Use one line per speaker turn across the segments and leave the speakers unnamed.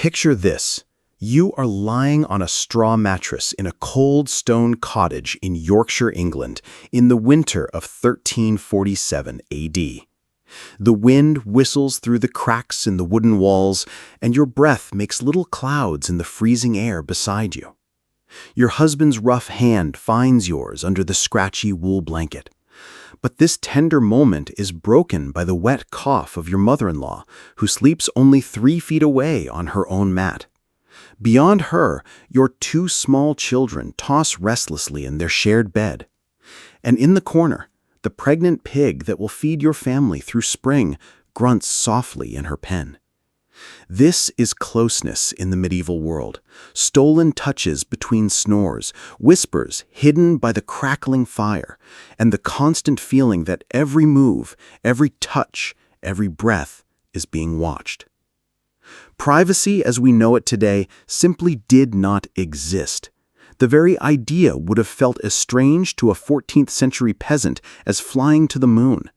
Picture this. You are lying on a straw mattress in a cold stone cottage in Yorkshire, England, in the winter of 1347 AD. The wind whistles through the cracks in the wooden walls, and your breath makes little clouds in the freezing air beside you. Your husband's rough hand finds yours under the scratchy wool blanket. But this tender moment is broken by the wet cough of your mother-in-law, who sleeps only 3 feet away on her own mat. Beyond her, your 2 small children toss restlessly in their shared bed. And in the corner, the pregnant pig that will feed your family through spring grunts softly in her pen. This is closeness in the medieval world, stolen touches between snores, whispers hidden by the crackling fire, and the constant feeling that every move, every touch, every breath is being watched. Privacy as we know it today simply did not exist. The very idea would have felt as strange to a 14th century peasant as flying to the moon.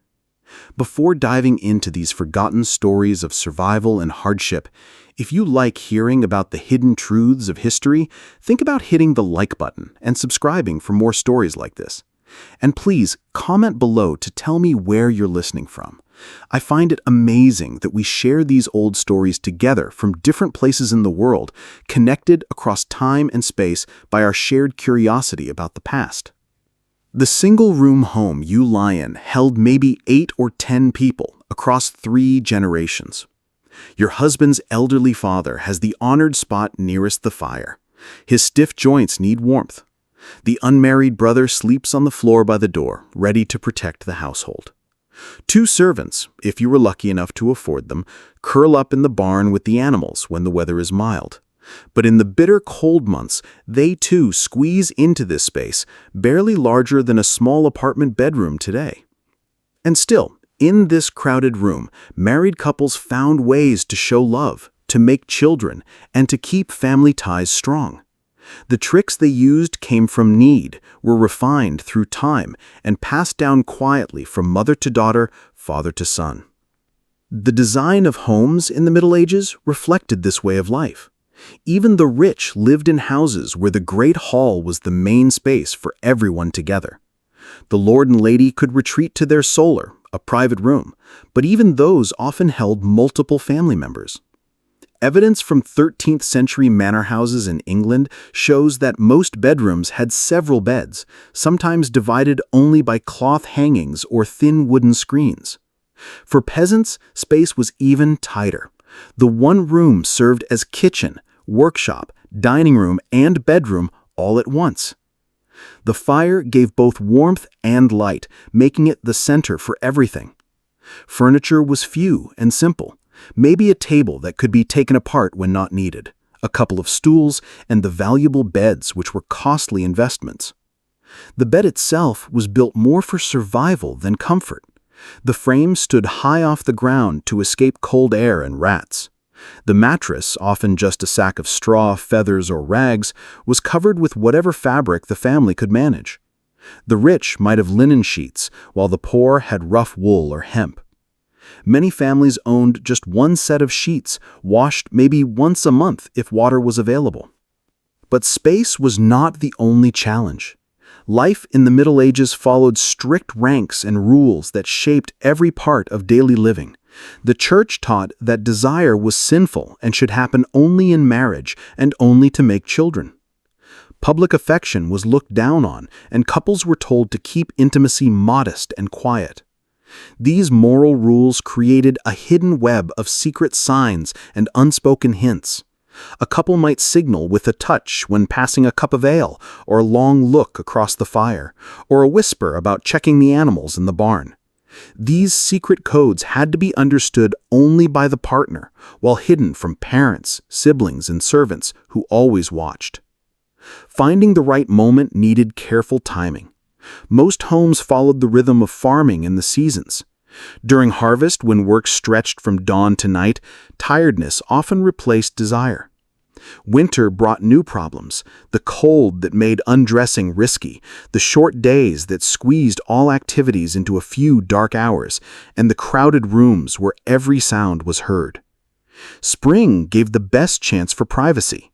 Before diving into these forgotten stories of survival and hardship, if you like hearing about the hidden truths of history, think about hitting the like button and subscribing for more stories like this. And please comment below to tell me where you're listening from. I find it amazing that we share these old stories together from different places in the world, connected across time and space by our shared curiosity about the past. The single-room home you lie in held maybe 8 or 10 people across 3 generations. Your husband's elderly father has the honored spot nearest the fire. His stiff joints need warmth. The unmarried brother sleeps on the floor by the door, ready to protect the household. 2 servants, if you were lucky enough to afford them, curl up in the barn with the animals when the weather is mild. But in the bitter cold months, they too squeeze into this space, barely larger than a small apartment bedroom today. And still, in this crowded room, married couples found ways to show love, to make children, and to keep family ties strong. The tricks they used came from need, were refined through time, and passed down quietly from mother to daughter, father to son. The design of homes in the Middle Ages reflected this way of life. Even the rich lived in houses where the great hall was the main space for everyone together. The lord and lady could retreat to their solar, a private room, but even those often held multiple family members. Evidence from 13th century manor houses in England shows that most bedrooms had several beds, sometimes divided only by cloth hangings or thin wooden screens. For peasants, space was even tighter. The one room served as kitchen, workshop, dining room, and bedroom all at once. The fire gave both warmth and light, making it the center for everything. Furniture was few and simple. Maybe a table that could be taken apart when not needed, a couple of stools, and the valuable beds which were costly investments. The bed itself was built more for survival than comfort. The frame stood high off the ground to escape cold air and rats. The mattress, often just a sack of straw, feathers, or rags, was covered with whatever fabric the family could manage. The rich might have linen sheets, while the poor had rough wool or hemp. Many families owned just one set of sheets, washed maybe once a month if water was available. But space was not the only challenge. Life in the Middle Ages followed strict ranks and rules that shaped every part of daily living. The church taught that desire was sinful and should happen only in marriage and only to make children. Public affection was looked down on, and couples were told to keep intimacy modest and quiet. These moral rules created a hidden web of secret signs and unspoken hints. A couple might signal with a touch when passing a cup of ale, or a long look across the fire, or a whisper about checking the animals in the barn. These secret codes had to be understood only by the partner, while hidden from parents, siblings, and servants who always watched. Finding the right moment needed careful timing. Most homes followed the rhythm of farming and the seasons. During harvest, when work stretched from dawn to night, tiredness often replaced desire. Winter brought new problems, the cold that made undressing risky, the short days that squeezed all activities into a few dark hours, and the crowded rooms where every sound was heard. Spring gave the best chance for privacy.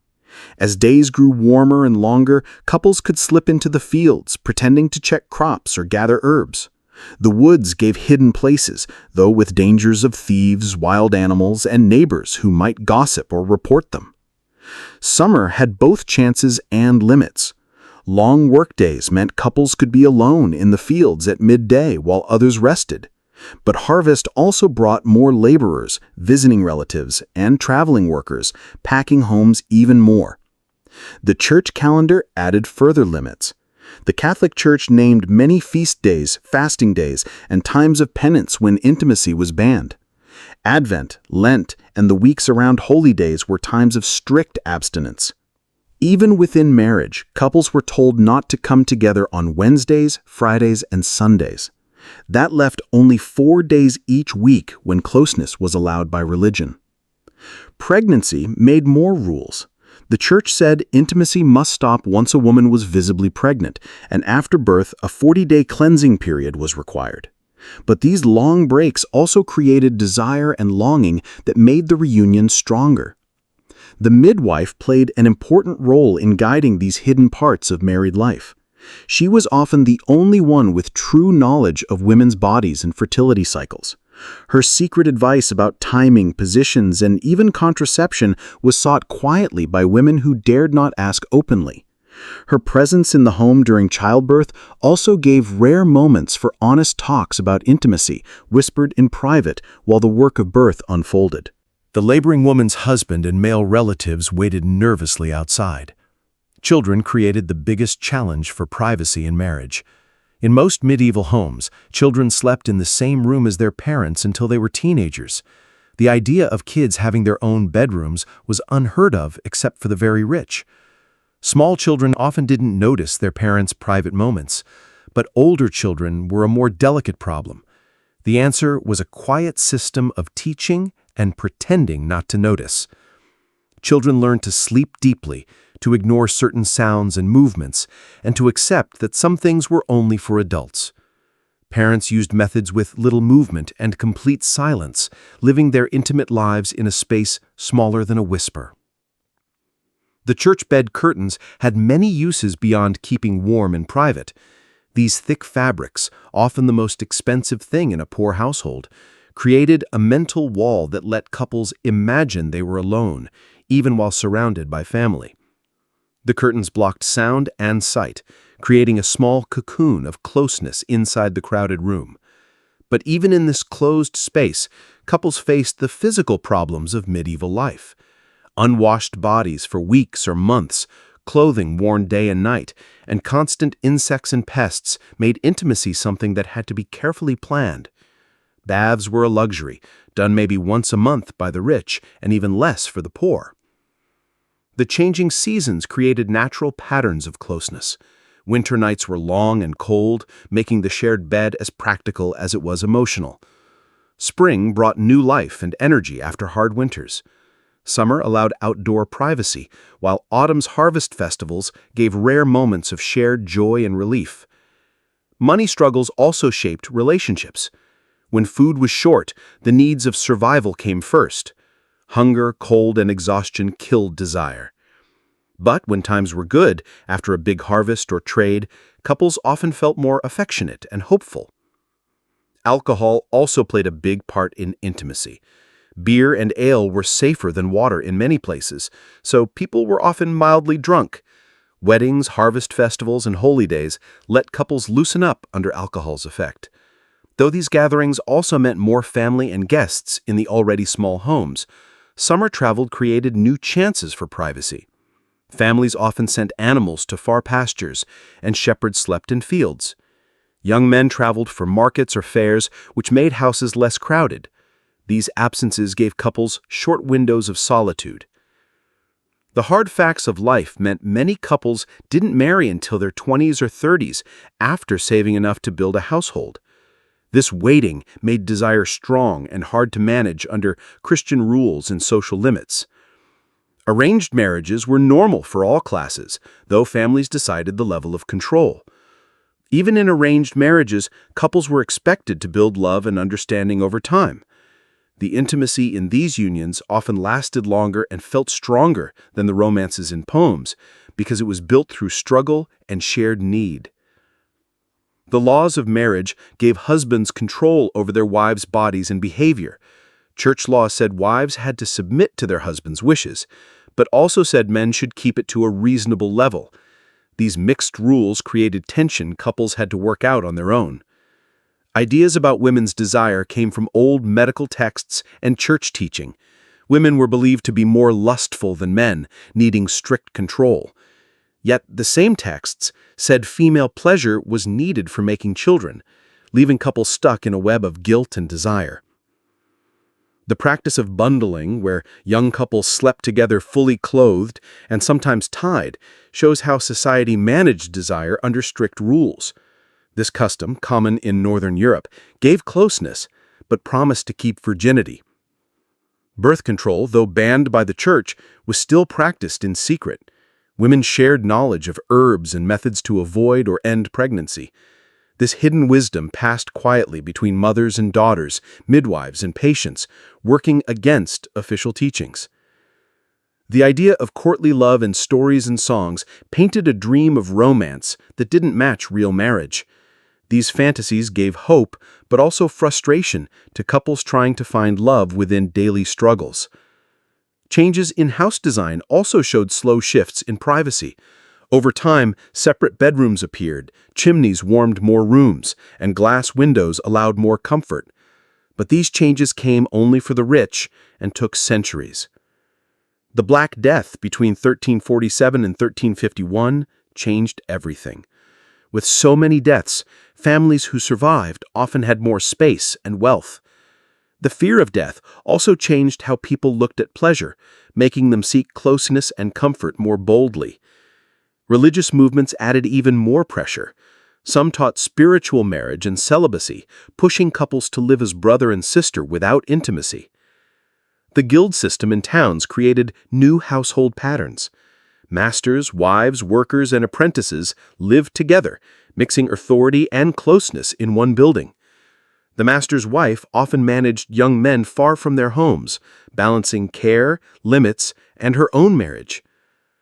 As days grew warmer and longer, couples could slip into the fields, pretending to check crops or gather herbs. The woods gave hidden places, though with dangers of thieves, wild animals, and neighbors who might gossip or report them. Summer had both chances and limits. Long workdays meant couples could be alone in the fields at midday while others rested. But harvest also brought more laborers, visiting relatives, and traveling workers, packing homes even more. The church calendar added further limits. The Catholic Church named many feast days, fasting days, and times of penance when intimacy was banned. Advent, Lent, and the weeks around holy days were times of strict abstinence. Even within marriage, couples were told not to come together on Wednesdays, Fridays, and Sundays. That left only 4 days each week when closeness was allowed by religion. Pregnancy made more rules. The church said intimacy must stop once a woman was visibly pregnant, and after birth, a 40-day cleansing period was required. But these long breaks also created desire and longing that made the reunion stronger. The midwife played an important role in guiding these hidden parts of married life. She was often the only one with true knowledge of women's bodies and fertility cycles. Her secret advice about timing, positions, and even contraception was sought quietly by women who dared not ask openly. Her presence in the home during childbirth also gave rare moments for honest talks about intimacy, whispered in private while the work of birth unfolded.
The laboring woman's husband and male relatives waited nervously outside. Children created the biggest challenge for privacy in marriage. In most medieval homes, children slept in the same room as their parents until they were teenagers. The idea of kids having their own bedrooms was unheard of except for the very rich. Small children often didn't notice their parents' private moments, but older children were a more delicate problem. The answer was a quiet system of teaching and pretending not to notice. Children learned to sleep deeply, to ignore certain sounds and movements, and to accept that some things were only for adults. Parents used methods with little movement and complete silence, living their intimate lives in a space smaller than a whisper. The church bed curtains had many uses beyond keeping warm and private. These thick fabrics, often the most expensive thing in a poor household, created a mental wall that let couples imagine they were alone, even while surrounded by family. The curtains blocked sound and sight, creating a small cocoon of closeness inside the crowded room. But even in this closed space, couples faced the physical problems of medieval life. Unwashed bodies for weeks or months, clothing worn day and night, and constant insects and pests made intimacy something that had to be carefully planned. Baths were a luxury, done maybe once a month by the rich, and even less for the poor. The changing seasons created natural patterns of closeness. Winter nights were long and cold, making the shared bed as practical as it was emotional. Spring brought new life and energy after hard winters. Summer allowed outdoor privacy, while autumn's harvest festivals gave rare moments of shared joy and relief. Money struggles also shaped relationships. When food was short, the needs of survival came first. Hunger, cold, and exhaustion killed desire. But when times were good, after a big harvest or trade, couples often felt more affectionate and hopeful. Alcohol also played a big part in intimacy. Beer and ale were safer than water in many places, so people were often mildly drunk. Weddings, harvest festivals, and holy days let couples loosen up under alcohol's effect. Though these gatherings also meant more family and guests in the already small homes, summer travel created new chances for privacy. Families often sent animals to far pastures, and shepherds slept in fields. Young men traveled for markets or fairs, which made houses less crowded. These absences gave couples short windows of solitude. The hard facts of life meant many couples didn't marry until their 20s or 30s, after saving enough to build a household. This waiting made desire strong and hard to manage under Christian rules and social limits. Arranged marriages were normal for all classes, though families decided the level of control. Even in arranged marriages, couples were expected to build love and understanding over time. The intimacy in these unions often lasted longer and felt stronger than the romances in poems because it was built through struggle and shared need. The laws of marriage gave husbands control over their wives' bodies and behavior. Church law said wives had to submit to their husbands' wishes, but also said men should keep it to a reasonable level. These mixed rules created tension couples had to work out on their own. Ideas about women's desire came from old medical texts and church teaching. Women were believed to be more lustful than men, needing strict control. Yet the same texts said female pleasure was needed for making children, leaving couples stuck in a web of guilt and desire. The practice of bundling, where young couples slept together fully clothed and sometimes tied, shows how society managed desire under strict rules. This custom, common in Northern Europe, gave closeness, but promised to keep virginity. Birth control, though banned by the church, was still practiced in secret. Women shared knowledge of herbs and methods to avoid or end pregnancy. This hidden wisdom passed quietly between mothers and daughters, midwives and patients, working against official teachings. The idea of courtly love in stories and songs painted a dream of romance that didn't match real marriage. These fantasies gave hope, but also frustration to couples trying to find love within daily struggles. Changes in house design also showed slow shifts in privacy. Over time, separate bedrooms appeared, chimneys warmed more rooms, and glass windows allowed more comfort. But these changes came only for the rich and took centuries. The Black Death between 1347 and 1351 changed everything. With so many deaths, families who survived often had more space and wealth. The fear of death also changed how people looked at pleasure, making them seek closeness and comfort more boldly. Religious movements added even more pressure. Some taught spiritual marriage and celibacy, pushing couples to live as brother and sister without intimacy. The guild system in towns created new household patterns. Masters, wives, workers, and apprentices lived together, mixing authority and closeness in one building. The master's wife often managed young men far from their homes, balancing care, limits, and her own marriage.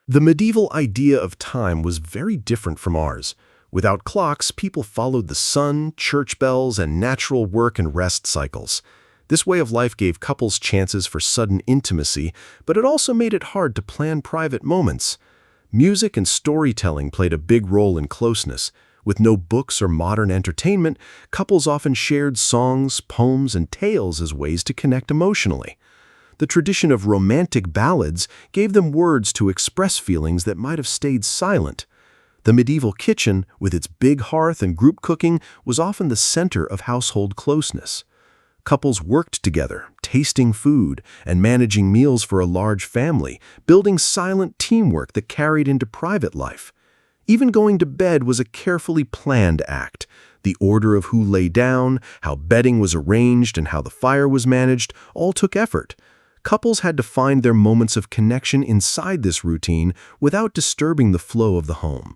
The medieval idea of time was very different from ours. Without clocks, people followed the sun, church bells, and natural work and rest cycles. This way of life gave couples chances for sudden intimacy, but it also made it hard to plan private moments. Music and storytelling played a big role in closeness. With no books or modern entertainment, couples often shared songs, poems, and tales as ways to connect emotionally. The tradition of romantic ballads gave them words to express feelings that might have stayed silent. The medieval kitchen, with its big hearth and group cooking, was often the center of household closeness. Couples worked together, tasting food and managing meals for a large family, building silent teamwork that carried into private life. Even going to bed was a carefully planned act. The order of who lay down, how bedding was arranged, and how the fire was managed all took effort. Couples had to find their moments of connection inside this routine without disturbing the flow of the home.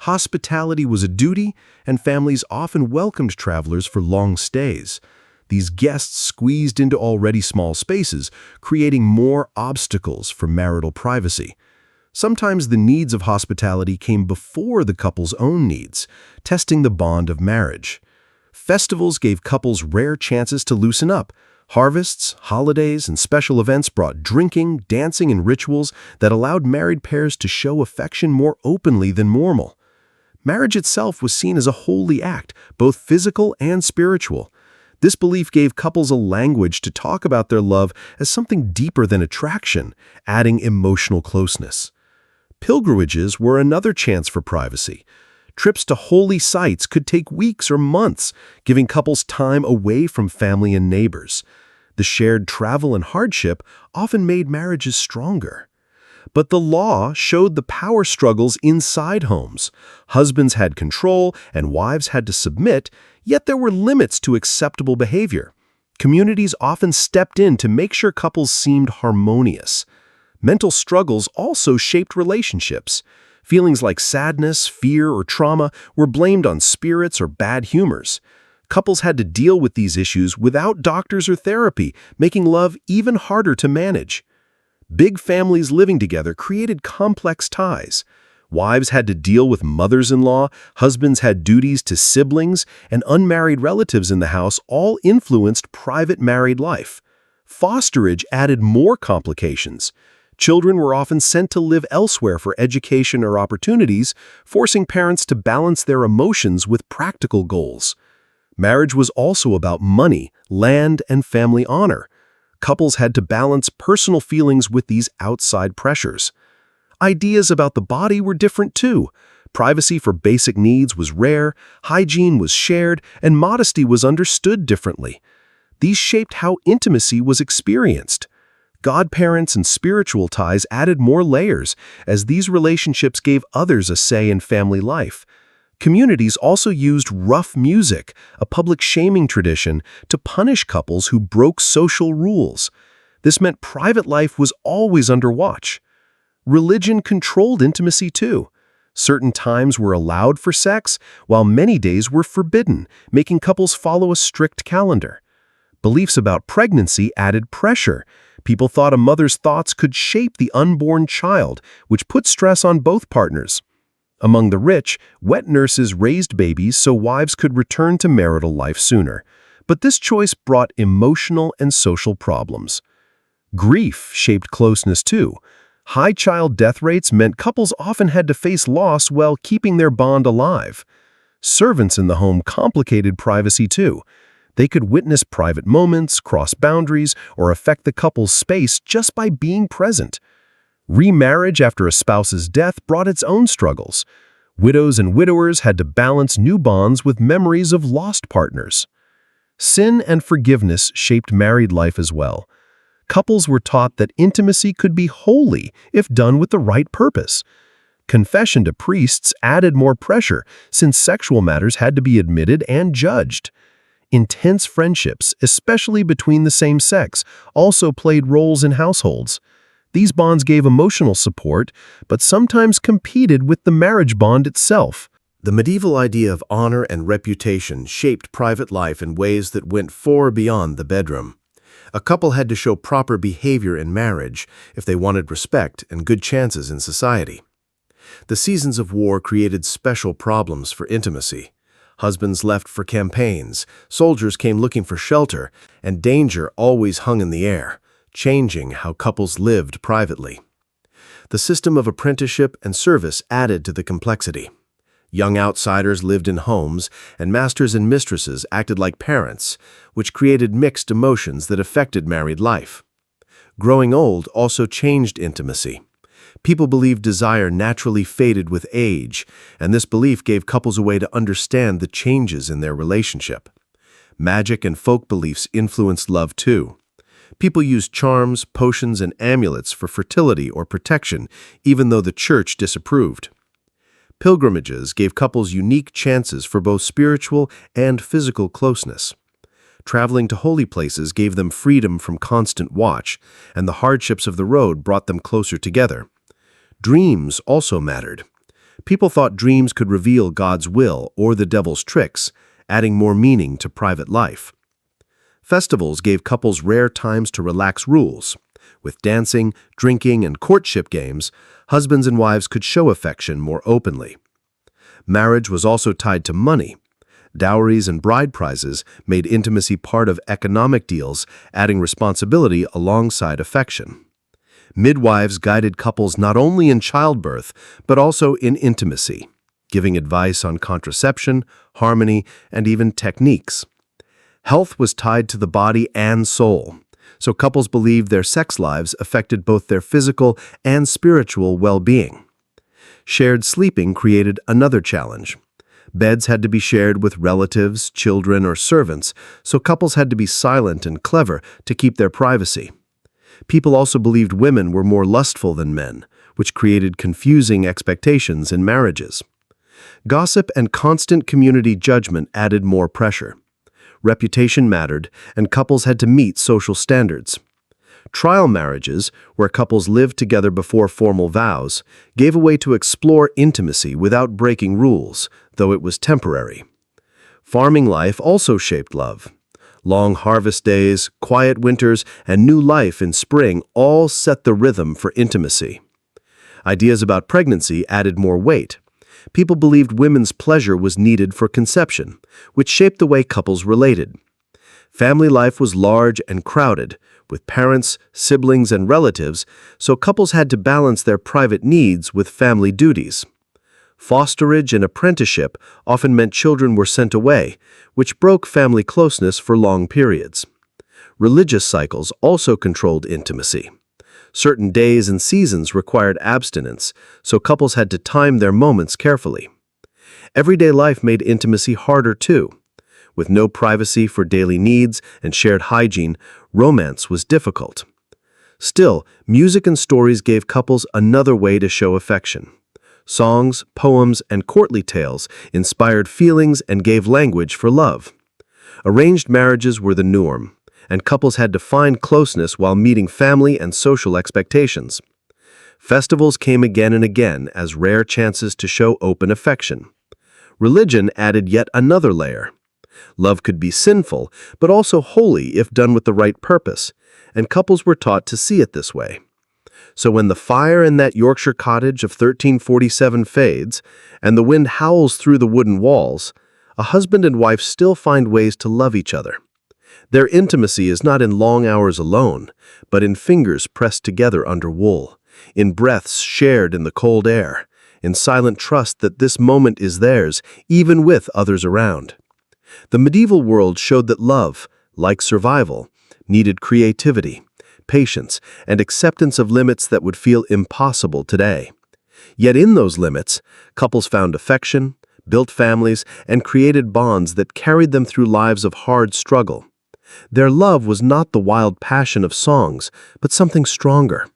Hospitality was a duty, and families often welcomed travelers for long stays. These guests squeezed into already small spaces, creating more obstacles for marital privacy. Sometimes the needs of hospitality came before the couple's own needs, testing the bond of marriage. Festivals gave couples rare chances to loosen up. Harvests, holidays, and special events brought drinking, dancing, and rituals that allowed married pairs to show affection more openly than normal. Marriage itself was seen as a holy act, both physical and spiritual. This belief gave couples a language to talk about their love as something deeper than attraction, adding emotional closeness. Pilgrimages were another chance for privacy. Trips to holy sites could take weeks or months, giving couples time away from family and neighbors. The shared travel and hardship often made marriages stronger. But the law showed the power struggles inside homes. Husbands had control and wives had to submit, yet there were limits to acceptable behavior. Communities often stepped in to make sure couples seemed harmonious. Mental struggles also shaped relationships. Feelings like sadness, fear, or trauma were blamed on spirits or bad humors.
Couples had to deal with these issues without doctors or therapy, making love even harder to manage. Big families living together created complex ties. Wives had to deal with mothers-in-law, husbands had duties to siblings, and unmarried relatives in the house all influenced private married life. Fosterage added more complications. Children were often sent to live elsewhere for education or opportunities, forcing parents to balance their emotions with practical goals. Marriage was also about money, land, and family honor. Couples had to balance personal feelings with these outside pressures. Ideas about the body were different too. Privacy for basic needs was rare, hygiene was shared, and modesty was understood differently. These shaped how intimacy was experienced. Godparents and spiritual ties added more layers, as these relationships gave others a say in family life. Communities also used rough music, a public shaming tradition, to punish couples who broke social rules. This meant private life was always under watch. Religion controlled intimacy too. Certain times were allowed for sex, while many days were forbidden, making couples follow a strict calendar. Beliefs about pregnancy added pressure. People thought a mother's thoughts could shape the unborn child, which put stress on both partners. Among the rich, wet nurses raised babies so wives could return to marital life sooner. But this choice brought emotional and social problems. Grief shaped closeness too. High child death rates meant couples often had to face loss while keeping their bond alive. Servants in the home complicated privacy too. They could witness private moments, cross boundaries, or affect the couple's space just by being present. Remarriage after a spouse's death brought its own struggles. Widows and widowers had to balance new bonds with memories of lost partners. Sin and forgiveness shaped married life as well. Couples were taught that intimacy could be holy if done with the right purpose. Confession to priests added more pressure since sexual matters had to be admitted and judged. Intense friendships, especially between the same sex, also played roles in households. These bonds gave emotional support, but sometimes competed with the marriage bond itself.
The medieval idea of honor and reputation shaped private life in ways that went far beyond the bedroom. A couple had to show proper behavior in marriage if they wanted respect and good chances in society. The seasons of war created special problems for intimacy. Husbands left for campaigns, soldiers came looking for shelter, and danger always hung in the air, changing how couples lived privately. The system of apprenticeship and service added to the complexity. Young outsiders lived in homes, and masters and mistresses acted like parents, which created mixed emotions that affected married life. Growing old also changed intimacy. People believed desire naturally faded with age, and this belief gave couples a way to understand the changes in their relationship. Magic and folk beliefs influenced love too. People used charms, potions, and amulets for fertility or protection, even though the church disapproved. Pilgrimages gave couples unique chances for both spiritual and physical closeness. Traveling to holy places gave them freedom from constant watch, and the hardships of the road brought them closer together. Dreams also mattered. People thought dreams could reveal God's will or the devil's tricks, adding more meaning to private life. Festivals gave couples rare times to relax rules. With dancing, drinking, and courtship games, husbands and wives could show affection more openly. Marriage was also tied to money. Dowries and bride prizes made intimacy part of economic deals, adding responsibility alongside affection. Midwives guided couples not only in childbirth, but also in intimacy, giving advice on contraception, harmony, and even techniques. Health was tied to the body and soul, so couples believed their sex lives affected both their physical and spiritual well-being. Shared sleeping created another challenge. Beds had to be shared with relatives, children, or servants, so couples had to be silent and clever to keep their privacy. People also believed women were more lustful than men, which created confusing expectations in marriages. Gossip and constant community judgment added more pressure. Reputation mattered, and couples had to meet social standards. Trial marriages, where couples lived together before formal vows, gave a way to explore intimacy without breaking rules, though it was temporary.
Farming life also shaped love. Long harvest days, quiet winters, and new life in spring all set the rhythm for intimacy. Ideas about pregnancy added more weight. People believed women's pleasure was needed for conception, which shaped the way couples related. Family life was large and crowded, with parents, siblings, and relatives, so couples had to balance their private needs with family duties. Fosterage and apprenticeship often meant children were sent away, which broke family closeness for long periods. Religious cycles also controlled intimacy. Certain days and seasons required abstinence, so couples had to time their moments carefully. Everyday life made intimacy harder too. With no privacy for daily needs and shared hygiene, romance was difficult. Still, music and stories gave couples another way to show affection. Songs, poems, and courtly tales inspired feelings and gave language for love. Arranged marriages were the norm, and couples had to find closeness while meeting family and social expectations. Festivals came again and again as rare chances to show open affection. Religion added yet another layer. Love could be sinful, but also holy if done with the right purpose, and couples were taught to see it this way. So when the fire in that Yorkshire cottage of 1347 fades, and the wind howls through the wooden walls, a husband and wife still find ways to love each other. Their intimacy is not in long hours alone, but in fingers pressed together under wool, in breaths shared in the cold air, in silent trust that this moment is theirs, even with others around. The medieval world showed that love, like survival, needed creativity, patience, and acceptance of limits that would feel impossible today. Yet in those limits, couples found affection, built families, and created bonds that carried them through lives of hard struggle. Their love was not the wild passion of songs, but something stronger,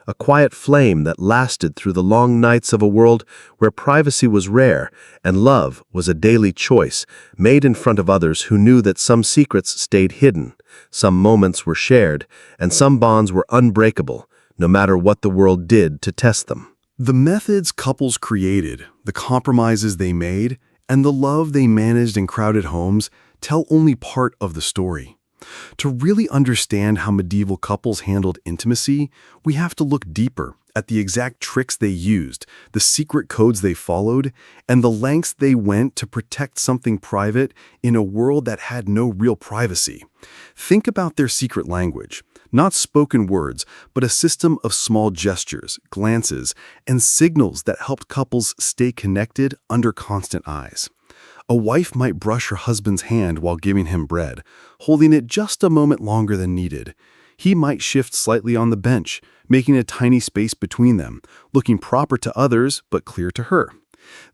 a quiet flame that lasted through the long nights of a world where privacy was rare and love was a daily choice made in front of others who knew that some secrets stayed hidden, some moments were shared, and some bonds were unbreakable, no matter what the world did to test them.
The methods couples created, the compromises they made, and the love they managed in crowded homes tell only part of the story. To really understand how medieval couples handled intimacy, we have to look deeper at the exact tricks they used, the secret codes they followed, and the lengths they went to protect something private in a world that had no real privacy. Think about their secret language. Not spoken words, but a system of small gestures, glances, and signals that helped couples stay connected under constant eyes. A wife might brush her husband's hand while giving him bread, holding it just a moment longer than needed. He might shift slightly on the bench, making a tiny space between them, looking proper to others but clear to her.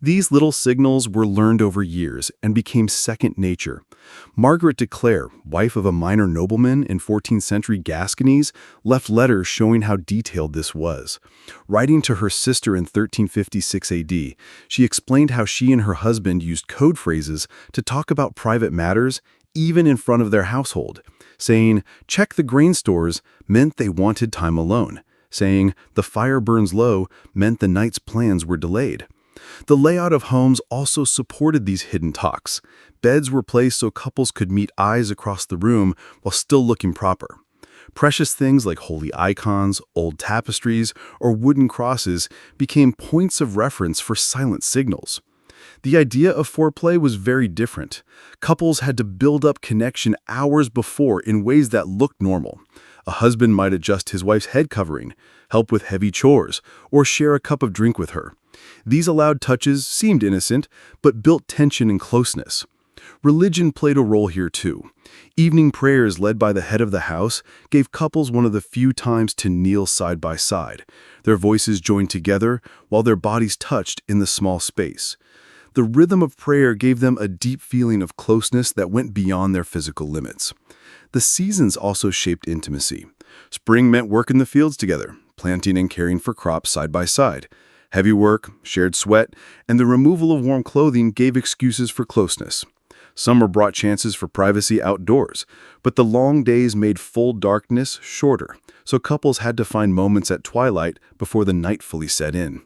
These little signals were learned over years and became second nature. Margaret de Clare, wife of a minor nobleman in 14th century Gasconies, left letters showing how detailed this was. Writing to her sister in 1356 AD, she explained how she and her husband used code phrases to talk about private matters, even in front of their household. Saying, "Check the grain stores," meant they wanted time alone. Saying, "The fire burns low," meant the night's plans were delayed. The layout of homes also supported these hidden talks. Beds were placed so couples could meet eyes across the room while still looking proper. Precious things like holy icons, old tapestries, or wooden crosses became points of reference for silent signals. The idea of foreplay was very different. Couples had to build up connection hours before in ways that looked normal. A husband might adjust his wife's head covering, help with heavy chores, or share a cup of drink with her. These allowed touches seemed innocent, but built tension and closeness. Religion played a role here too. Evening prayers led by the head of the house gave couples one of the few times to kneel side by side, their voices joined together while their bodies touched in the small space. The rhythm of prayer gave them a deep feeling of closeness that went beyond their physical limits. The seasons also shaped intimacy. Spring meant work in the fields together, planting and caring for crops side by side. Heavy work, shared sweat, and the removal of warm clothing gave excuses for closeness. Summer brought chances for privacy outdoors, but the long days made full darkness shorter, so couples had to find moments at twilight before the night fully set in.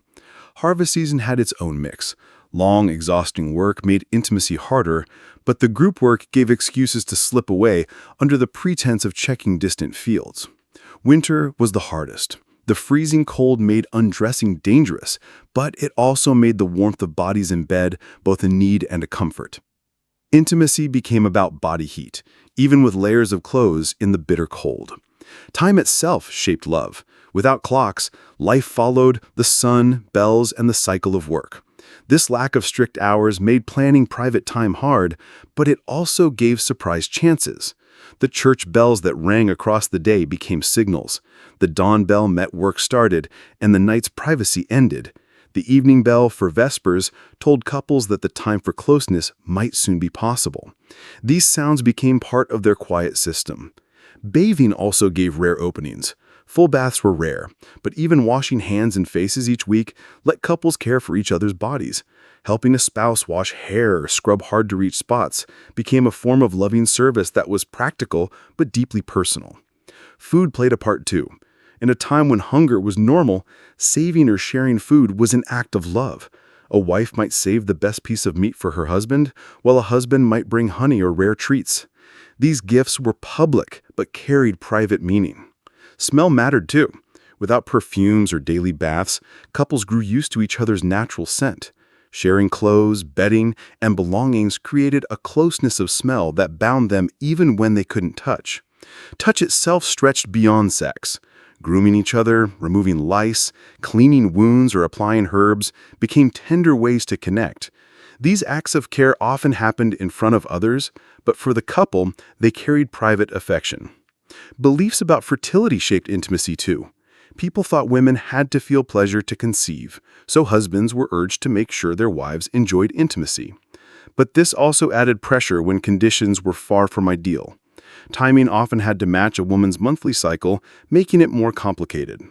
Harvest season had its own mix.
Long, exhausting work made intimacy harder, but the group work gave excuses to slip away under the pretense of checking distant fields. Winter was the hardest. The freezing cold made undressing dangerous, but it also made the warmth of bodies in bed both a need and a comfort. Intimacy became about body heat, even with layers of clothes in the bitter cold. Time itself shaped love. Without clocks, life followed the sun, bells, and the cycle of work. This lack of strict hours made planning private time hard, but it also gave surprise chances. The church bells that rang across the day became signals. The dawn bell meant work started, and the night's privacy ended. The evening bell for Vespers told couples that the time for closeness might soon be possible. These sounds became part of their quiet system. Bathing also gave rare openings. Full baths were rare, but even washing hands and faces each week let couples care for each other's bodies. Helping a spouse wash hair or scrub hard-to-reach spots became a form of loving service that was practical but deeply personal. Food played a part too. In a time when hunger was normal, saving or sharing food was an act of love. A wife might save the best piece of meat for her husband, while a husband might bring honey or rare treats. These gifts were public but carried private meaning. Smell mattered too. Without perfumes or daily baths, couples grew used to each other's natural scent. Sharing clothes, bedding, and belongings created a closeness of smell that bound them even when they couldn't touch. Touch itself stretched beyond sex. Grooming each other, removing lice, cleaning wounds, or applying herbs became tender ways to connect. These acts of care often happened in front of others, but for the couple, they carried private affection. Beliefs about fertility shaped intimacy too. People thought women had to feel pleasure to conceive, so husbands were urged to make sure their wives enjoyed intimacy. But this also added pressure when conditions were far from ideal. Timing often had to match a woman's monthly cycle, making it more complicated.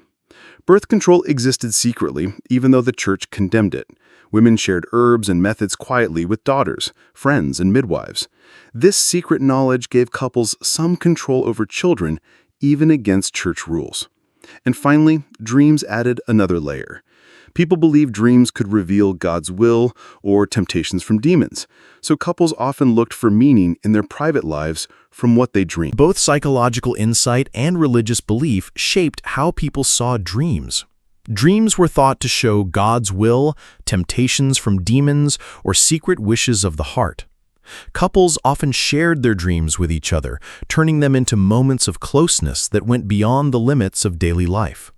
Birth control existed secretly, even though the church condemned it. Women shared herbs and methods quietly with daughters, friends, and midwives. This secret knowledge gave couples some control over children, even against church rules. And finally, dreams added another layer. People believed dreams could reveal God's will or temptations from demons, so couples often looked for meaning in their private lives from what they dreamed.
Both psychological insight and religious belief shaped how people saw dreams. Dreams were thought to show God's will, temptations from demons, or secret wishes of the heart. Couples often shared their dreams with each other, turning them into moments of closeness that went beyond the limits of daily life.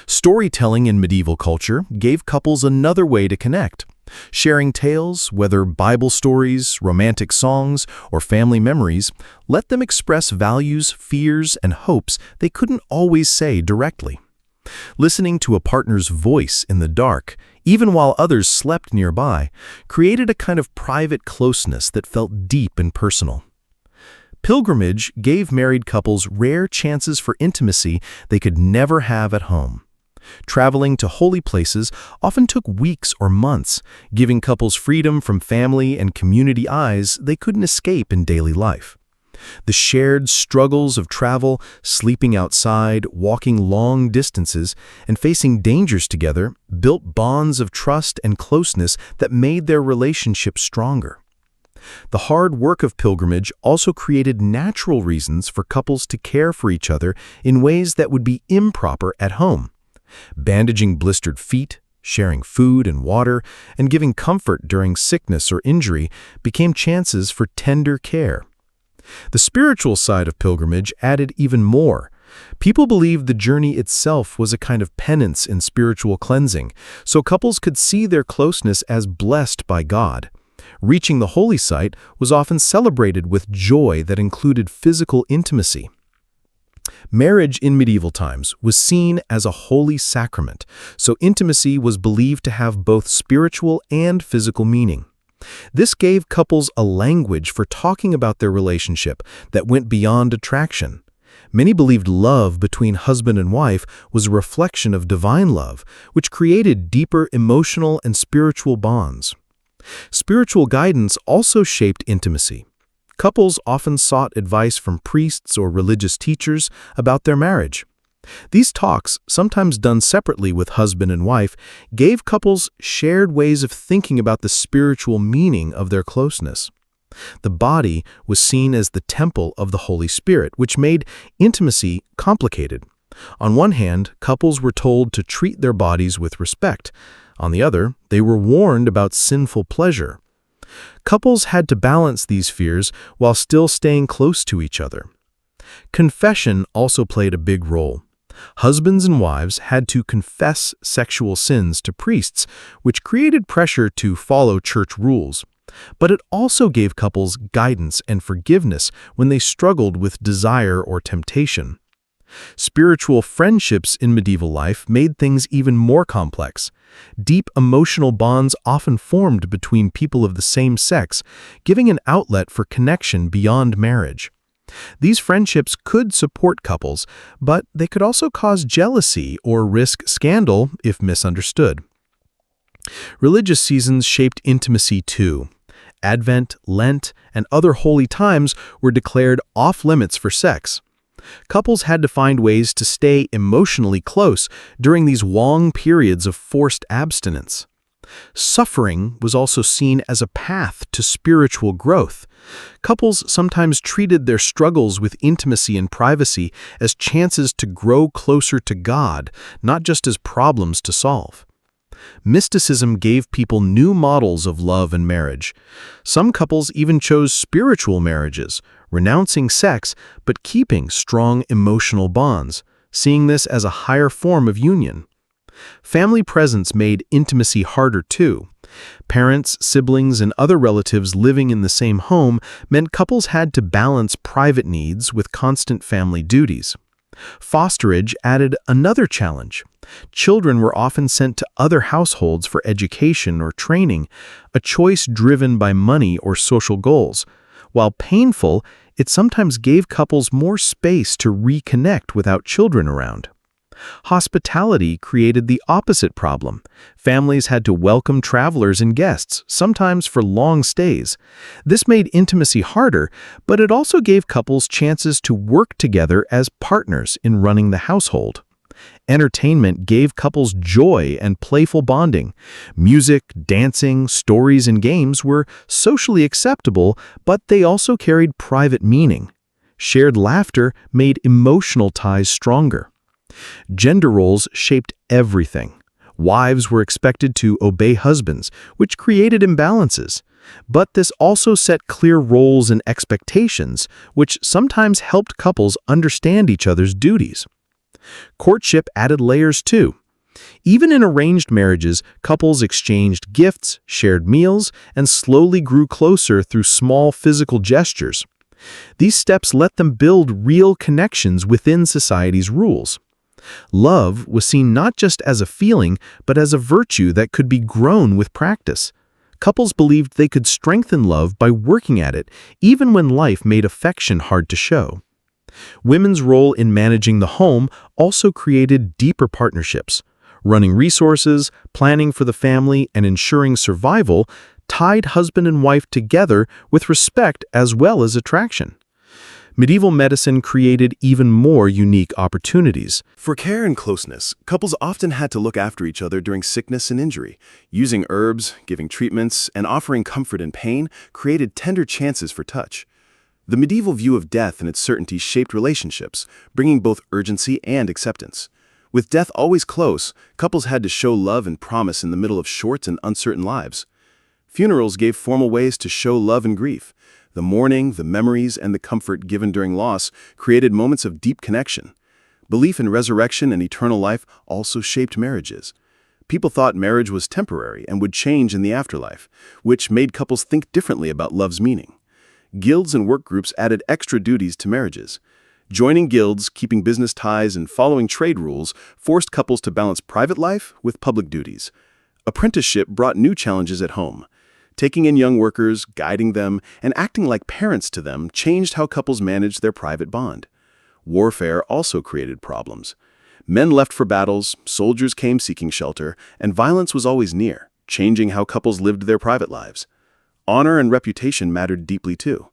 Storytelling in medieval culture gave couples another way to connect. Sharing tales, whether Bible stories, romantic songs, or family memories, let them express values, fears, and hopes they couldn't always say directly. Listening to a partner's voice in the dark, even while others slept nearby, created a kind of private closeness that felt deep and personal. Pilgrimage gave married couples rare chances for intimacy they could never have at home. Traveling to holy places often took weeks or months, giving couples freedom from family and community eyes they couldn't escape in daily life. The shared struggles of travel, sleeping outside, walking long distances, and facing dangers together built bonds of trust and closeness that made their relationship stronger. The hard work of pilgrimage also created natural reasons for couples to care for each other in ways that would be improper at home. Bandaging blistered feet, sharing food and water, and giving comfort during sickness or injury became chances for tender care. The spiritual side of pilgrimage added even more. People believed the journey itself was a kind of penance in spiritual cleansing, so couples could see their closeness as blessed by God. Reaching the holy site was often celebrated with joy that included physical intimacy. Marriage in medieval times was seen as a holy sacrament, so intimacy was believed to have both spiritual and physical meaning. This gave couples a language for talking about their relationship that went beyond attraction. Many believed love between husband and wife was a reflection of divine love, which created deeper emotional and spiritual bonds. Spiritual guidance also shaped intimacy. Couples often sought advice from priests or religious teachers about their marriage. These talks, sometimes done separately with husband and wife, gave couples shared ways of thinking about the spiritual meaning of their closeness. The body was seen as the temple of the Holy Spirit, which made intimacy complicated. On one hand, couples were told to treat their bodies with respect. On the other, they were warned about sinful pleasure. Couples had to balance these fears while still staying close to each other. Confession also played a big role. Husbands and wives had to confess sexual sins to priests, which created pressure to follow church rules. But it also gave couples guidance and forgiveness when they struggled with desire or temptation. Spiritual friendships in medieval life made things even more complex. Deep emotional bonds often formed between people of the same sex, giving an outlet for connection beyond marriage. These friendships could support couples, but they could also cause jealousy or risk scandal if misunderstood. Religious seasons shaped intimacy too. Advent, Lent, and other holy times were declared off-limits for sex. Couples had to find ways to stay emotionally close during these long periods of forced abstinence. Suffering was also seen as a path to spiritual growth. Couples sometimes treated their struggles with intimacy and privacy as chances to grow closer to God, not just as problems to solve. Mysticism gave people new models of love and marriage. Some couples even chose spiritual marriages, renouncing sex but keeping strong emotional bonds, seeing this as a higher form of union. Family presence made intimacy harder too. Parents, siblings, and other relatives living in the same home meant couples had to balance private needs with constant family duties. Fosterage added another challenge. Children were often sent to other households for education or training, a choice driven by money or social goals. While painful, it sometimes gave couples more space to reconnect without children around. Hospitality created the opposite problem. Families had to welcome travelers and guests, sometimes for long stays. This made intimacy harder, but it also gave couples chances to work together as partners in running the household. Entertainment gave couples joy and playful bonding. Music, dancing, stories, and games were socially acceptable, but they also carried private meaning. Shared laughter made emotional ties stronger. Gender roles shaped everything. Wives were expected to obey husbands, which created imbalances. But this also set clear roles and expectations, which sometimes helped couples understand each other's duties. Courtship added layers too. Even in arranged marriages, couples exchanged gifts, shared meals, and slowly grew closer through small physical gestures. These steps let them build real connections within society's rules. Love was seen not just as a feeling, but as a virtue that could be grown with practice. Couples believed they could strengthen love by working at it, even when life made affection hard to show. Women's role in managing the home also created deeper partnerships. Running resources, planning for the family, and ensuring survival tied husband and wife together with respect as well as attraction. Medieval medicine created even more unique opportunities.
For care and closeness, couples often had to look after each other during sickness and injury. Using herbs, giving treatments, and offering comfort in pain created tender chances for touch. The medieval view of death and its certainty shaped relationships, bringing both urgency and acceptance. With death always close, couples had to show love and promise in the middle of short and uncertain lives. Funerals gave formal ways to show love and grief. The mourning, the memories, and the comfort given during loss created moments of deep connection. Belief in resurrection and eternal life also shaped marriages. People thought marriage was temporary and would change in the afterlife, which made couples think differently about love's meaning. Guilds and work groups added extra duties to marriages. Joining guilds, keeping business ties, and following trade rules forced couples to balance private life with public duties. Apprenticeship brought new challenges at home. Taking in young workers, guiding them, and acting like parents to them changed how couples managed their private bond. Warfare also created problems. Men left for battles, soldiers came seeking shelter, and violence was always near, changing how couples lived their private lives. Honor and reputation mattered deeply too.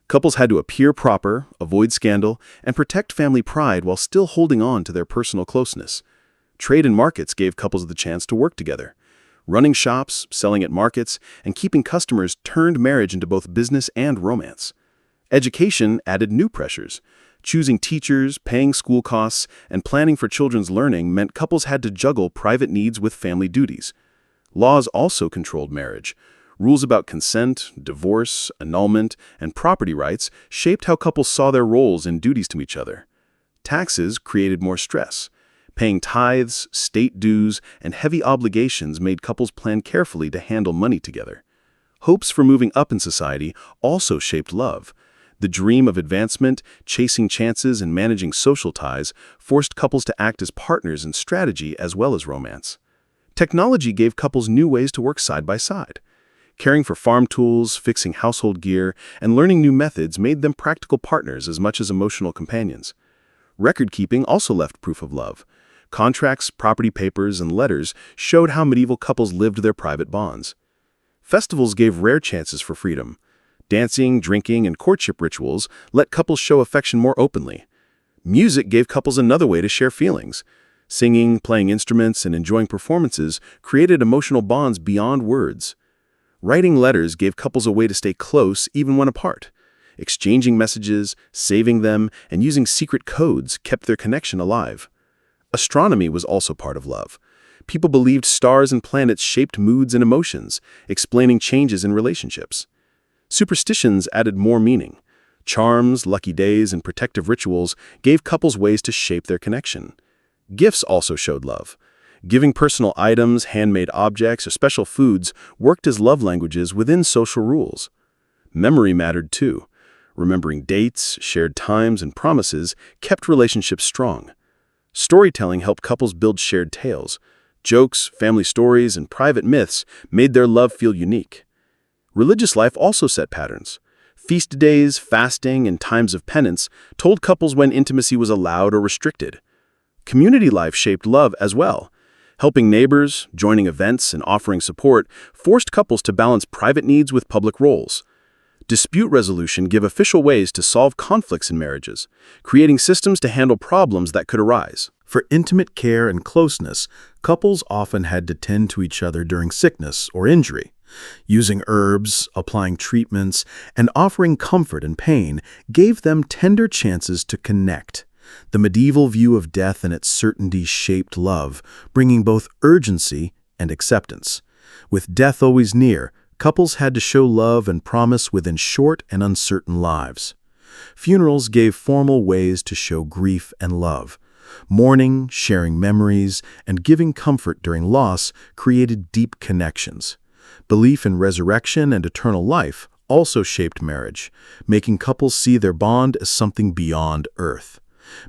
Couples had to appear proper, avoid scandal, and protect family pride while still holding on to their personal closeness. Trade and markets gave couples the chance to work together. Running shops, selling at markets, and keeping customers turned marriage into both business and romance. Education added new pressures. Choosing teachers, paying school costs, and planning for children's learning meant couples had to juggle private needs with family duties. Laws also controlled marriage. Rules about consent, divorce, annulment, and property rights shaped how couples saw their roles and duties to each other. Taxes created more stress. Paying tithes, state dues, and heavy obligations made couples plan carefully to handle money together. Hopes for moving up in society also shaped love. The dream of advancement, chasing chances, and managing social ties forced couples to act as partners in strategy as well as romance. Technology gave couples new ways to work side by side. Caring for farm tools, fixing household gear, and learning new methods made them practical partners as much as emotional companions. Record-keeping also left proof of love. Contracts, property papers, and letters showed how medieval couples lived their private bonds. Festivals gave rare chances for freedom. Dancing, drinking, and courtship rituals let couples show affection more openly. Music gave couples another way to share feelings. Singing, playing instruments, and enjoying performances created emotional bonds beyond words. Writing letters gave couples a way to stay close even when apart. Exchanging messages, saving them, and using secret codes kept their connection alive. Astronomy was also part of love. People believed stars and planets shaped moods and emotions, explaining changes in relationships. Superstitions added more meaning. Charms, lucky days, and protective rituals gave couples ways to shape their connection. Gifts also showed love. Giving personal items, handmade objects, or special foods worked as love languages within social rules. Memory mattered too. Remembering dates, shared times, and promises kept relationships strong. Storytelling helped couples build shared tales. Jokes, family stories, and private myths made their love feel unique. Religious life also set patterns. Feast days, fasting, and times of penance told couples when intimacy was allowed or restricted. Community life shaped love as well. Helping neighbors, joining events, and offering support forced couples to balance private needs with public roles. Dispute resolution gave official ways to solve conflicts in marriages, creating systems to handle problems that could arise.
For intimate care and closeness, couples often had to tend to each other during sickness or injury. Using herbs, applying treatments, and offering comfort in pain gave them tender chances to connect. The medieval view of death and its certainty shaped love, bringing both urgency and acceptance. With death always near, couples had to show love and promise within short and uncertain lives. Funerals gave formal ways to show grief and love. Mourning, sharing memories, and giving comfort during loss created deep connections. Belief in resurrection and eternal life also shaped marriage, making couples see their bond as something beyond earth.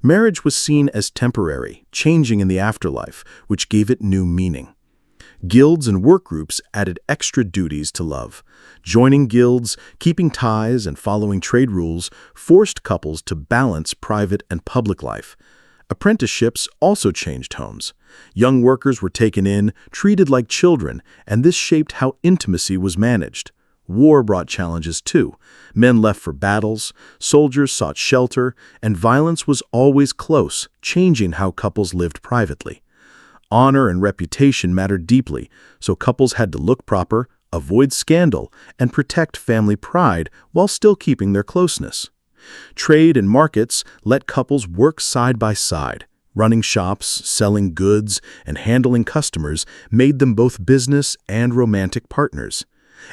Marriage was seen as temporary, changing in the afterlife, which gave it new meaning. Guilds and work groups added extra duties to love. Joining guilds, keeping ties, and following trade rules forced couples to balance private and public life. Apprenticeships also changed homes. Young workers were taken in, treated like children, and this shaped how intimacy was managed. War brought challenges too. Men left for battles, soldiers sought shelter, and violence was always close, changing how couples lived privately. Honor and reputation mattered deeply, so couples had to look proper, avoid scandal, and protect family pride while still keeping their closeness. Trade and markets let couples work side by side. Running shops, selling goods, and handling customers made them both business and romantic partners.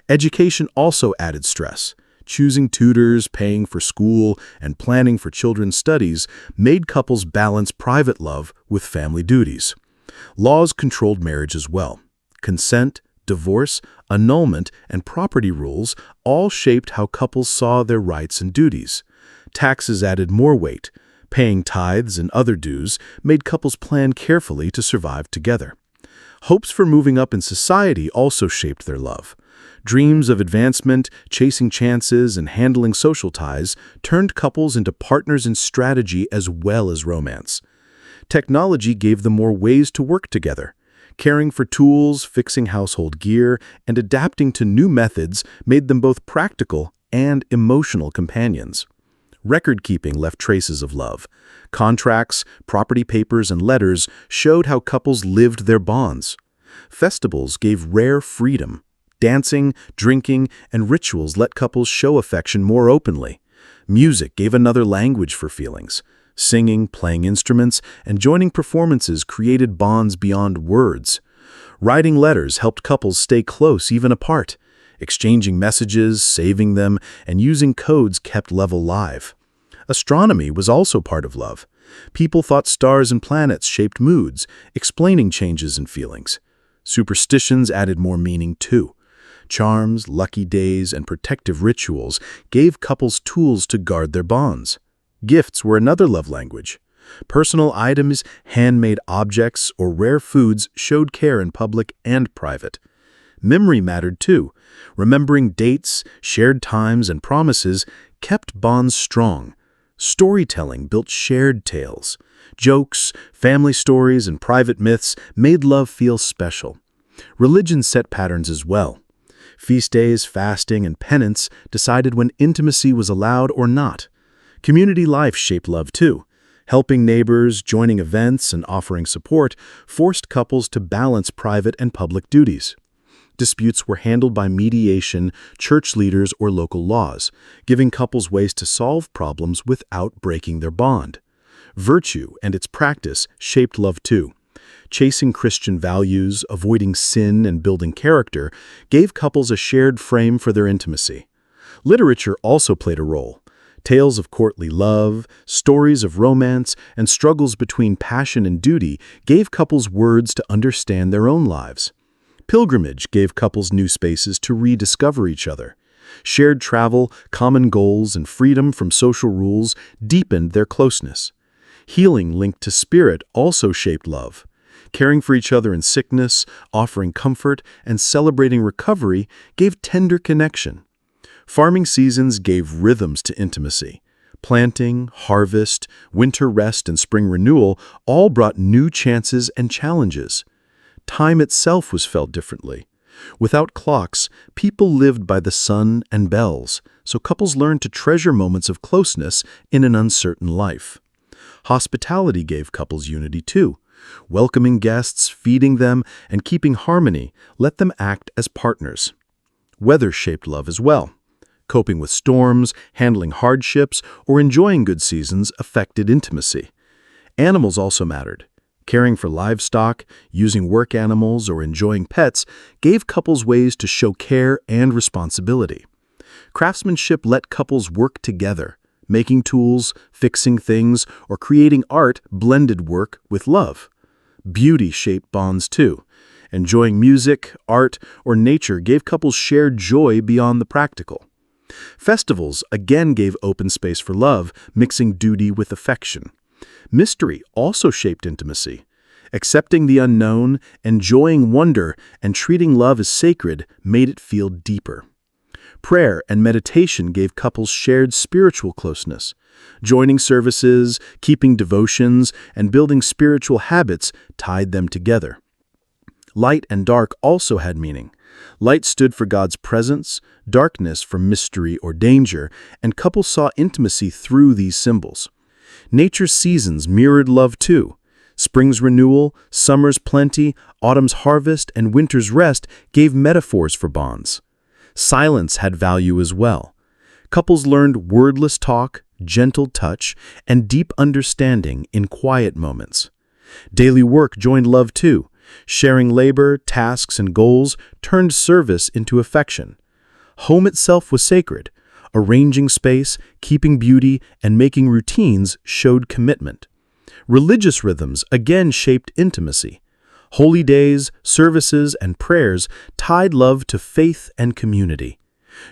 Education also added stress. Choosing tutors, paying for school, and planning for children's studies made couples balance private love with family duties. Laws controlled marriage as well. Consent, divorce, annulment, and property rules all shaped how couples saw their rights and duties. Taxes added more weight. Paying tithes and other dues made couples plan carefully to survive together. Hopes for moving up in society also shaped their love. Dreams of advancement, chasing chances, and handling social ties turned couples into partners in strategy as well as romance. Technology gave them more ways to work together. Caring for tools, fixing household gear, and adapting to new methods made them both practical and emotional companions. Record-keeping left traces of love. Contracts, property papers, and letters showed how couples lived their bonds. Festivals gave rare freedom. Dancing, drinking, and rituals let couples show affection more openly. Music gave another language for feelings. Singing, playing instruments, and joining performances created bonds beyond words. Writing letters helped couples stay close even apart. Exchanging messages, saving them, and using codes kept love alive. Astronomy was also part of love. People thought stars and planets shaped moods, explaining changes in feelings. Superstitions added more meaning too. Charms, lucky days, and protective rituals gave couples tools to guard their bonds. Gifts were another love language. Personal items, handmade objects, or rare foods showed care in public and private. Memory mattered too. Remembering dates, shared times, and promises kept bonds strong. Storytelling built shared tales. Jokes, family stories, and private myths made love feel special. Religion set patterns as well. Feast days, fasting, and penance decided when intimacy was allowed or not. Community life shaped love too. Helping neighbors, joining events, and offering support forced couples to balance private and public duties. Disputes were handled by mediation, church leaders, or local laws, giving couples ways to solve problems without breaking their bond. Virtue and its practice shaped love too. Chasing Christian values, avoiding sin, and building character gave couples a shared frame for their intimacy. Literature also played a role. Tales of courtly love, stories of romance, and struggles between passion and duty gave couples words to understand their own lives. Pilgrimage gave couples new spaces to rediscover each other. Shared travel, common goals, and freedom from social rules deepened their closeness. Healing linked to spirit also shaped love. Caring for each other in sickness, offering comfort, and celebrating recovery gave tender connection. Farming seasons gave rhythms to intimacy. Planting, harvest, winter rest, and spring renewal all brought new chances and challenges. Time itself was felt differently. Without clocks, people lived by the sun and bells, so couples learned to treasure moments of closeness in an uncertain life. Hospitality gave couples unity too. Welcoming guests, feeding them, and keeping harmony let them act as partners. Weather shaped love as well. Coping with storms, handling hardships, or enjoying good seasons affected intimacy. Animals also mattered. Caring for livestock, using work animals, or enjoying pets gave couples ways to show care and responsibility. Craftsmanship let couples work together. Making tools, fixing things, or creating art blended work with love. Beauty shaped bonds too. Enjoying music, art, or nature gave couples shared joy beyond the practical. Festivals again gave open space for love, mixing duty with affection. Mystery also shaped intimacy. Accepting the unknown, enjoying wonder, and treating love as sacred made it feel deeper. Prayer and meditation gave couples shared spiritual closeness. Joining services, keeping devotions, and building spiritual habits tied them together. Light and dark also had meaning. Light stood for God's presence, darkness for mystery or danger, and couples saw intimacy through these symbols. Nature's seasons mirrored love too. Spring's renewal, summer's plenty, autumn's harvest, and winter's rest gave metaphors for bonds. Silence had value as well. Couples learned wordless talk, gentle touch, and deep understanding in quiet moments. Daily work joined love too. Sharing labor, tasks, and goals turned service into affection. Home itself was sacred. Arranging space, keeping beauty, and making routines showed commitment. Religious rhythms again shaped intimacy. Holy days, services, and prayers tied love to faith and community.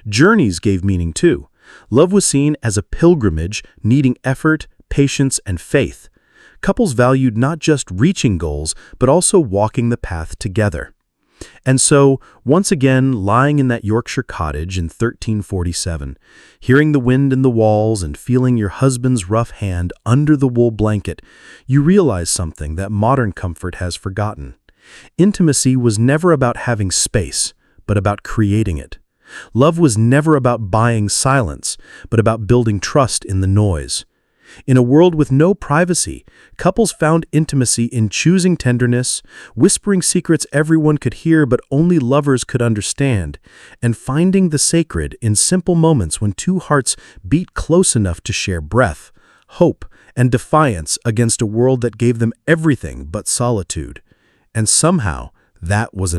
Journeys gave meaning too. Love was seen as a pilgrimage needing effort, patience, and faith. Couples valued not just reaching goals, but also walking the path together. And so, once again, lying in that Yorkshire cottage in 1347, hearing the wind in the walls and feeling your husband's rough hand under the wool blanket, you realize something that modern comfort has forgotten. Intimacy was never about having space, but about creating it. Love was never about buying silence, but about building trust in the noise. In a world with no privacy, couples found intimacy in choosing tenderness, whispering secrets everyone could hear but only lovers could understand, and finding the sacred in simple moments when two hearts beat close enough to share breath, hope, and defiance against a world that gave them everything but solitude. And somehow, that was